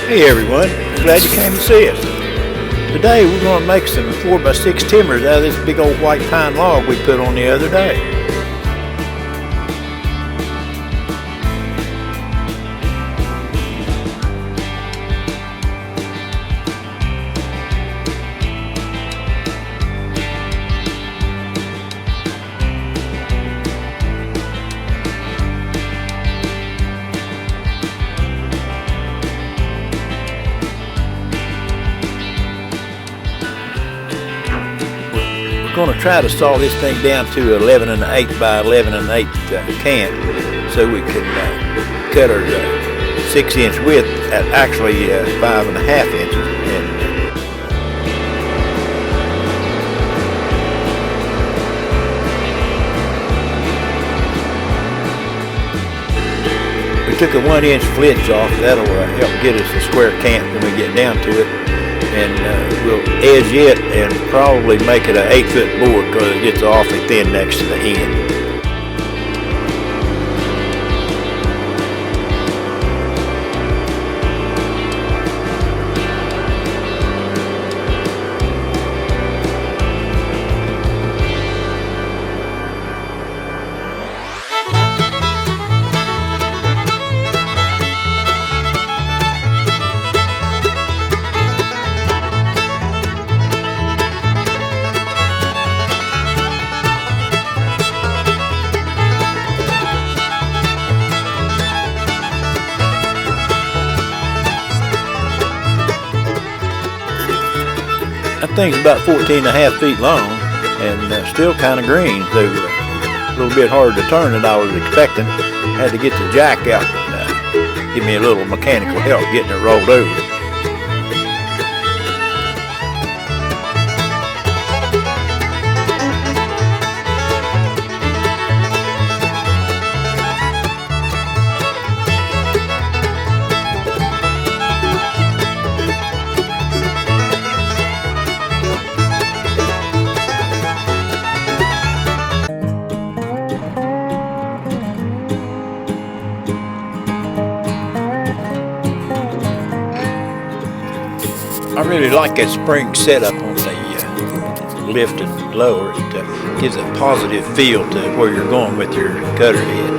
Hey everyone, glad you came to see us. Today we're going to make some 4x6 timbers out of this big old white pine log we put on the other day. We're going to try to saw this thing down to 11 1/8 by 11 1/8 cant, so we can cut our 6-inch width at actually 5.5 inches. And we took a 1-inch flinch off. That'll help get us a square cant when we get down to it. And we'll edge it and probably make it an 8-foot board because it gets awfully thin next to the end. That thing's about 14.5 feet long and still kind of green, so a little bit harder to turn than I was expecting. Had to get the jack out and give me a little mechanical help getting it rolled over. I really like that spring setup on the lift and lower. It gives a positive feel to where you're going with your cutter head.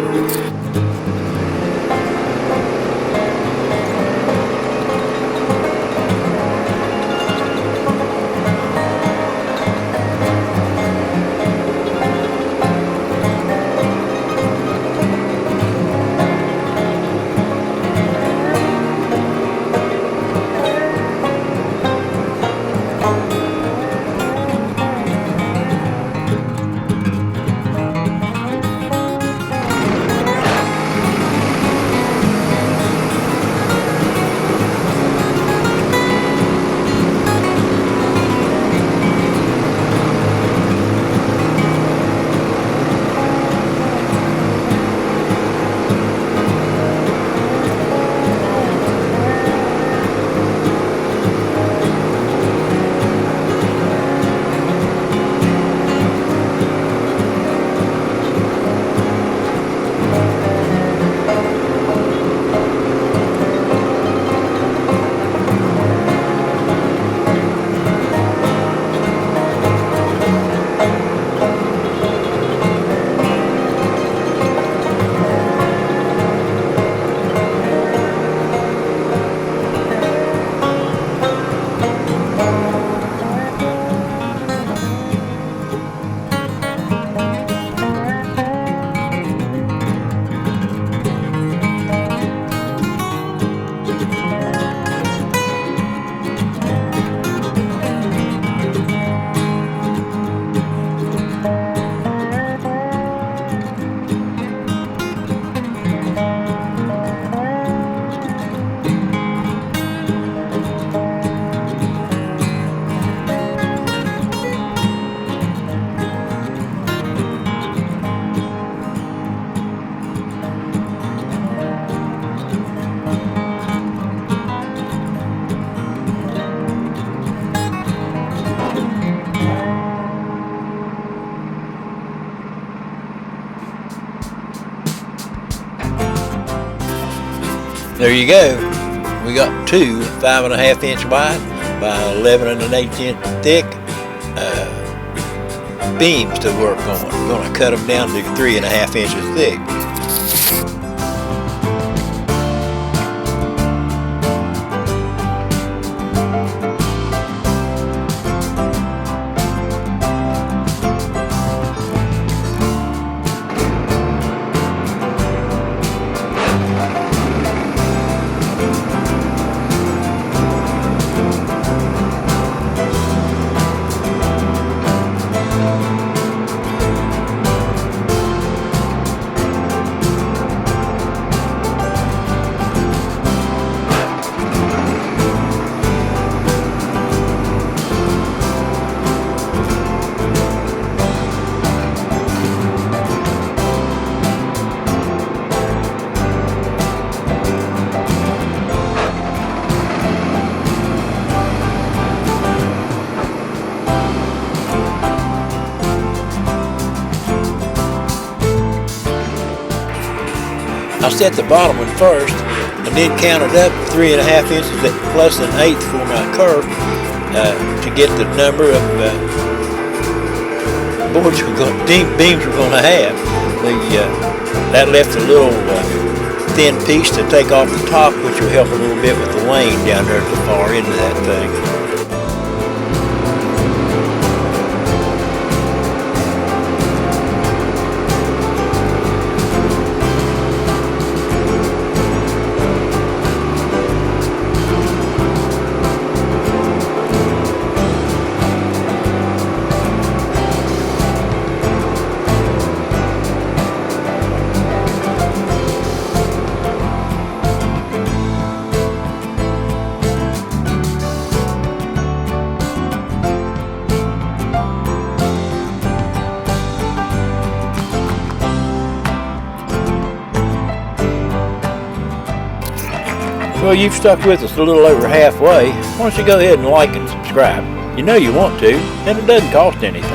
There you go. We got two 5.5 inch wide by 11 1/8 inch thick beams to work on. We're going to cut them down to 3.5 inches thick. I set the bottom one first and then counted up 3.5 inches at plus an eighth for my curve to get the number of boards beams we're going to have. That left a little thin piece to take off the top, which will help a little bit with the wane down there at the far end of that thing. Well, you've stuck with us a little over halfway. Why don't you go ahead and like and subscribe? You know you want to, and it doesn't cost anything.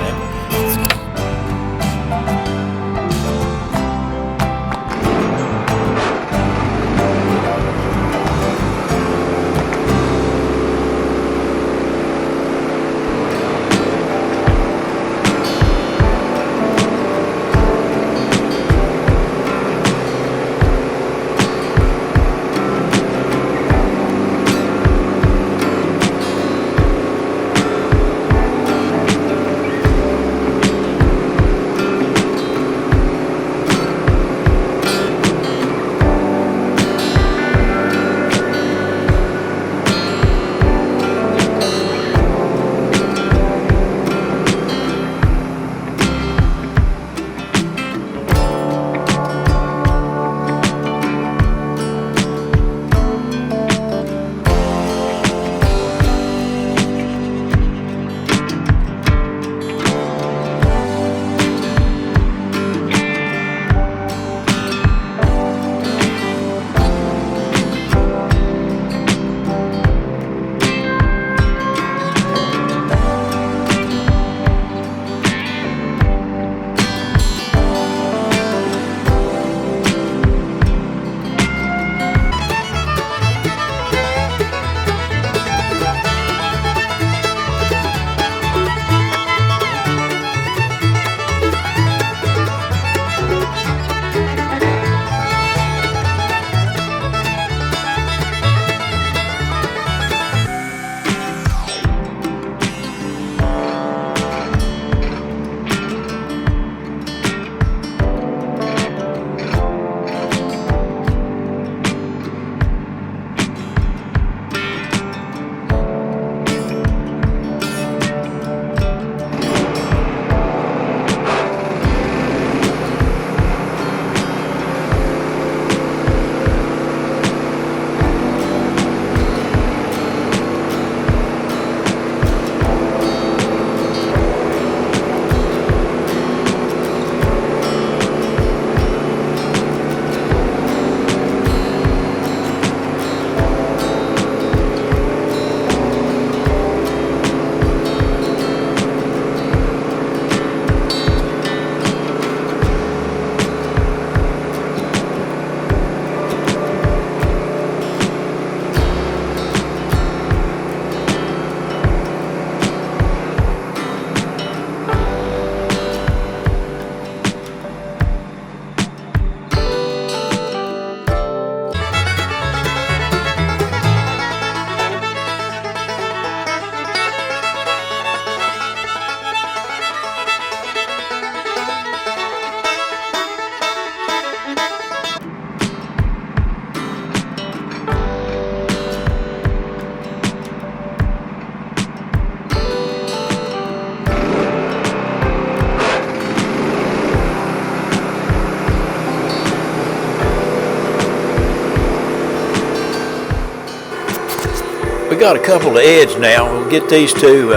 We got a couple of heads now. We'll get these two.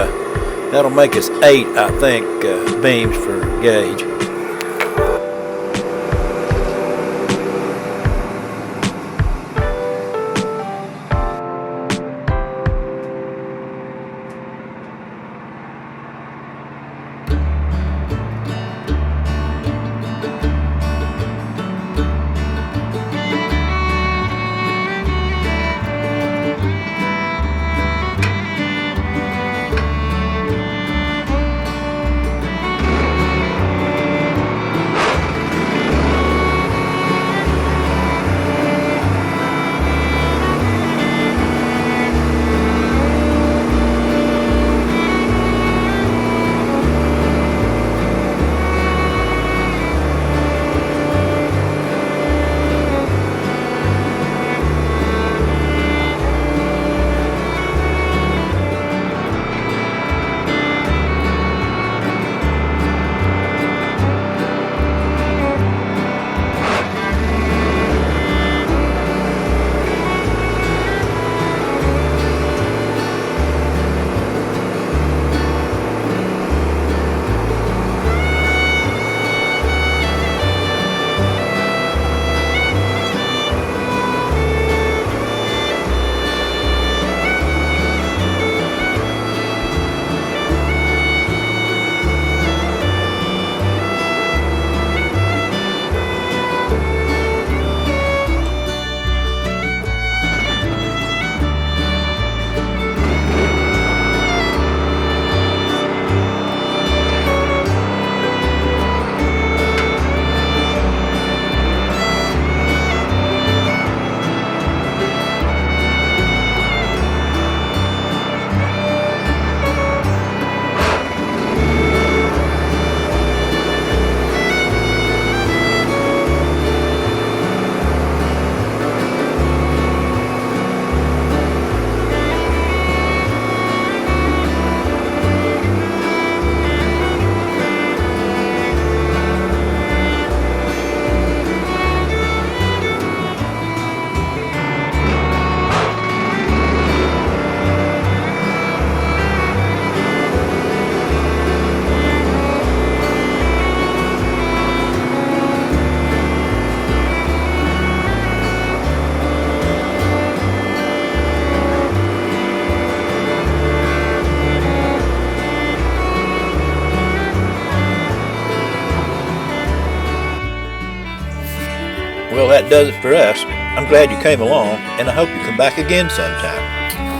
That'll make us 8, I think, beams for gauge. Well, that does it for us. I'm glad you came along, and I hope you come back again sometime.